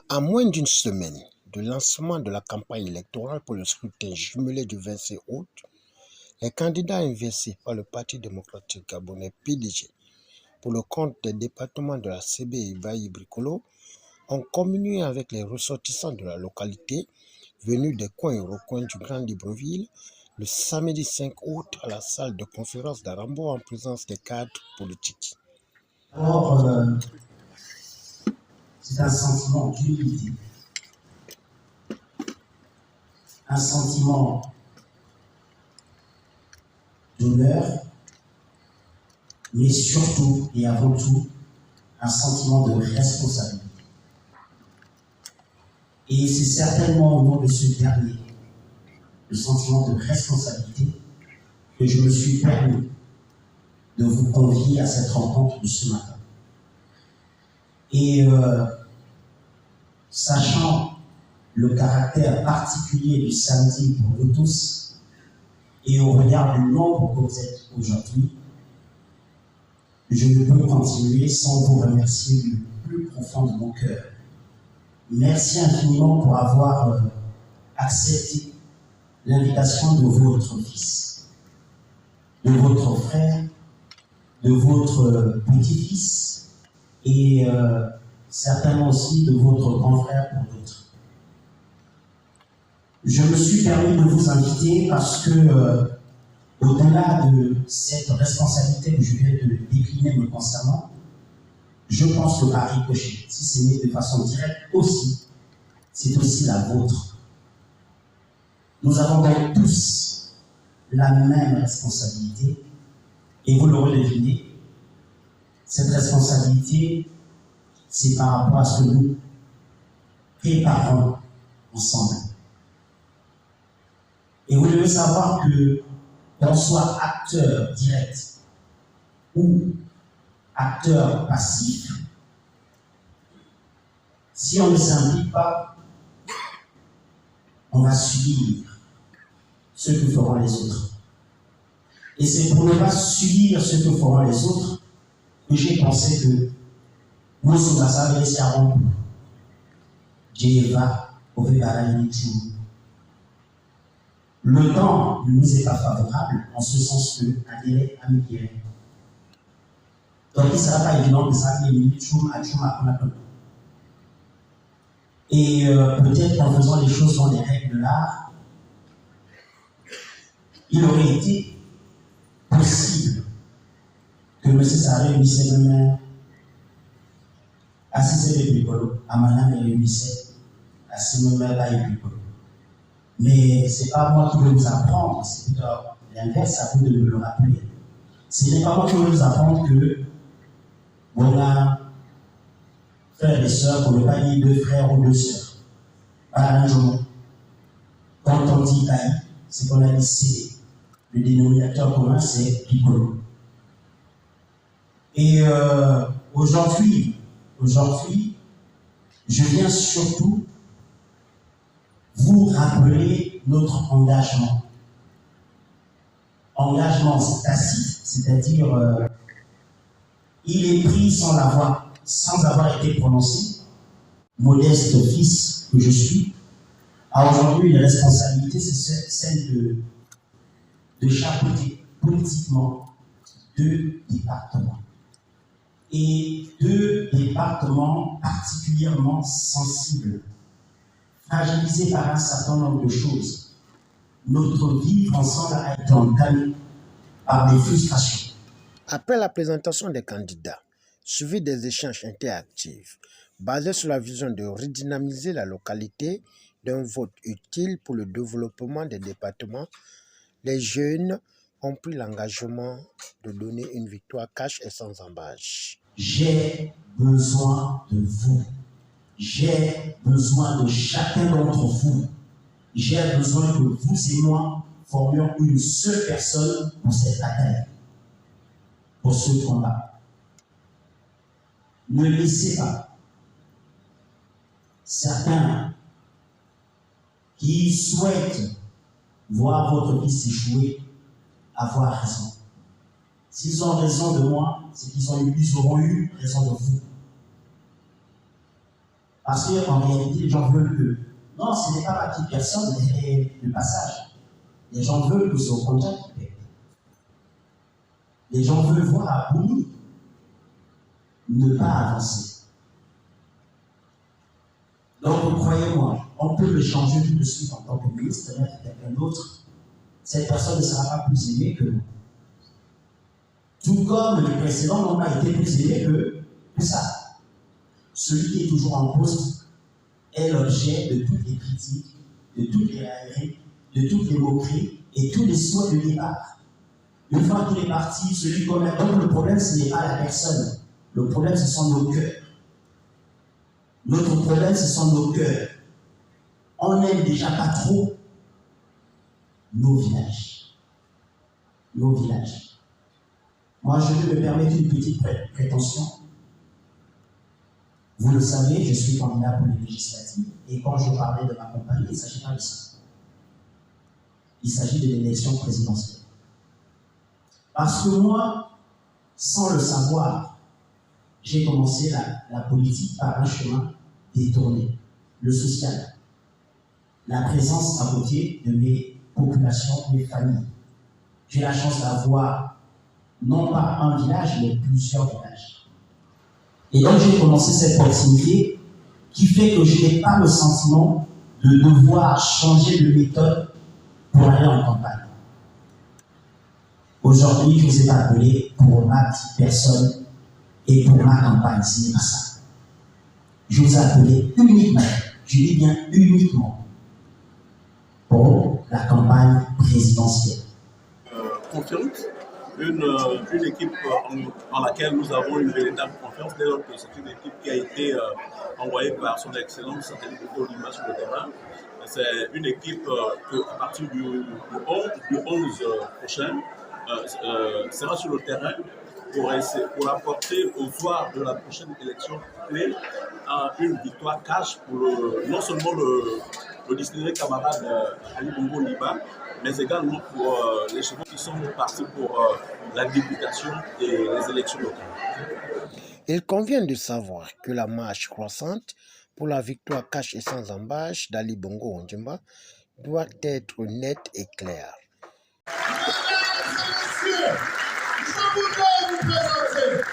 À moins d'une semaine du lancement de la campagne électorale pour le scrutin jumelé du 26 août, les candidats investis par le Parti démocratique gabonais PDG pour le compte des départements de la CBI Bailly-Bricolo ont communié avec les ressortissants de la localité venus des coins et recoins du Grand Libreville le samedi 5 août à la salle de conférence d'Arambo en présence des cadres politiques. Alors, c'est un sentiment d'unité, un sentiment d'honneur, mais surtout et avant tout, un sentiment de responsabilité. Et c'est certainement au nom de ce dernier, le sentiment de responsabilité, que je me suis permis de vous convier à cette rencontre de ce matin. Et sachant le caractère particulier du samedi pour nous tous, et au regard du nombre que vous êtes aujourd'hui, je ne peux continuer sans vous remercier du plus profond de mon cœur. Merci infiniment pour avoir accepté l'invitation de votre fils, de votre frère, de votre petit-fils et certainement aussi de votre grand frère pour d'autres. Je me suis permis de vous inviter parce que au-delà de cette responsabilité que je viens de décliner me concernant, je pense que par ricochet, si c'est né de façon directe aussi, c'est aussi la vôtre. Nous avons donc tous la même responsabilité et vous l'aurez deviné, cette responsabilité, c'est par rapport à ce que nous préparons ensemble. Et vous devez savoir que qu'on soit acteur direct ou acteur passif, si on ne s'implique pas, on va subir ce que feront les autres. Et c'est pour ne pas subir ce que feront les autres que j'ai pensé que nous sommes à ça, mais Jéva, le temps ne nous est pas favorable, en ce sens que un délai à Mickey. Donc il ne sera pas évident de s'appeler et peut-être qu'en faisant les choses dans les règles de l'art, il aurait été possible que M. Saré réunissait même à Cicélé Bricolo, à Manam et réunissait à Simon Bricolo. Mais ce n'est pas moi qui vais vous apprendre, c'est plutôt l'inverse, à vous de me le rappeler. Ce n'est pas moi qui vais vous apprendre que on a frères et sœurs, pour ne pas dire deux frères ou deux sœurs. Pas un jour. Quand on dit Baï, c'est qu'on a dit CD. Le dénominateur commun, c'est Piccolo. Et aujourd'hui, je viens surtout vous rappeler notre engagement. Engagement tacite, c'est-à-dire il est pris sans avoir été prononcé. Modeste fils que je suis, a aujourd'hui une responsabilité, c'est celle de chapeauter politiquement 2 départements. Et 2 départements particulièrement sensibles, fragilisés par un certain nombre de choses. Notre vie ensemble a été entamée par des frustrations. Après la présentation des candidats, suivi des échanges interactifs, basés sur la vision de redynamiser la localité d'un vote utile pour le développement des départements, les jeunes ont pris l'engagement de donner une victoire cash et sans embâche. J'ai besoin de vous. J'ai besoin de chacun d'entre vous. J'ai besoin que vous et moi formions une seule personne pour cette bataille, pour ce combat. Ne laissez pas certains qui souhaitent voir votre fils échouer avoir raison. S'ils ont raison de moi, c'est qu'ils auront eu raison de vous. Parce qu'en réalité, les gens veulent que. Non, ce n'est pas ma petite personne, mais le passage. Les gens veulent que c'est au contact qui paie. Les gens veulent voir Abouni ne pas avancer. Donc, croyez-moi, on peut le changer tout de suite en tant que ministre, mettre quelqu'un d'autre. Cette personne ne sera pas plus aimée que nous. Tout comme les précédents n'ont pas été plus aimés que ça. Celui qui est toujours en poste est l'objet de toutes les critiques, de toutes les railleries, de toutes les moqueries et tous les souhaits de départ. Une fois qu'il est parti, celui qu'on a. Donc le problème, ce n'est pas la personne. Le problème, ce sont nos cœurs. Notre problème, ce sont nos cœurs. On n'aime déjà pas trop nos villages. Nos villages. Moi, je vais me permettre une petite prétention. Vous le savez, je suis candidat pour les législatives. Et quand je parlais de ma compagnie, il ne s'agit pas de ça. Il s'agit de l'élection présidentielle. Parce que moi, sans le savoir, j'ai commencé la politique par un chemin détourné, le social. La présence à côté de mes populations, mes familles. J'ai la chance d'avoir non pas un village, mais plusieurs villages. Et donc j'ai commencé cette proximité qui fait que je n'ai pas le sentiment de devoir changer de méthode pour aller en campagne. Aujourd'hui, je ne vous ai pas appelé pour ma petite personne et pour ma campagne, ce n'est pas ça. Je vous ai appelé uniquement, je dis bien uniquement, pour la campagne présidentielle. Confiance, une équipe en laquelle nous avons une véritable confiance, dès lors que c'est une équipe qui a été envoyée par son excellence Satellite Olima sur le terrain. C'est une équipe qui, à partir du 11 prochain, sera sur le terrain pour apporter au soir de la prochaine élection clé une victoire cash pour non seulement le distingué camarade Ali Bongo Liba, mais également pour les chevaux qui sont partis pour la députation et les élections locales. Il convient de savoir que la marche croissante pour la victoire cash et sans embâche d'Ali Bongo Ondimba doit être nette et claire. Mesdames et messieurs, je voudrais vous présenter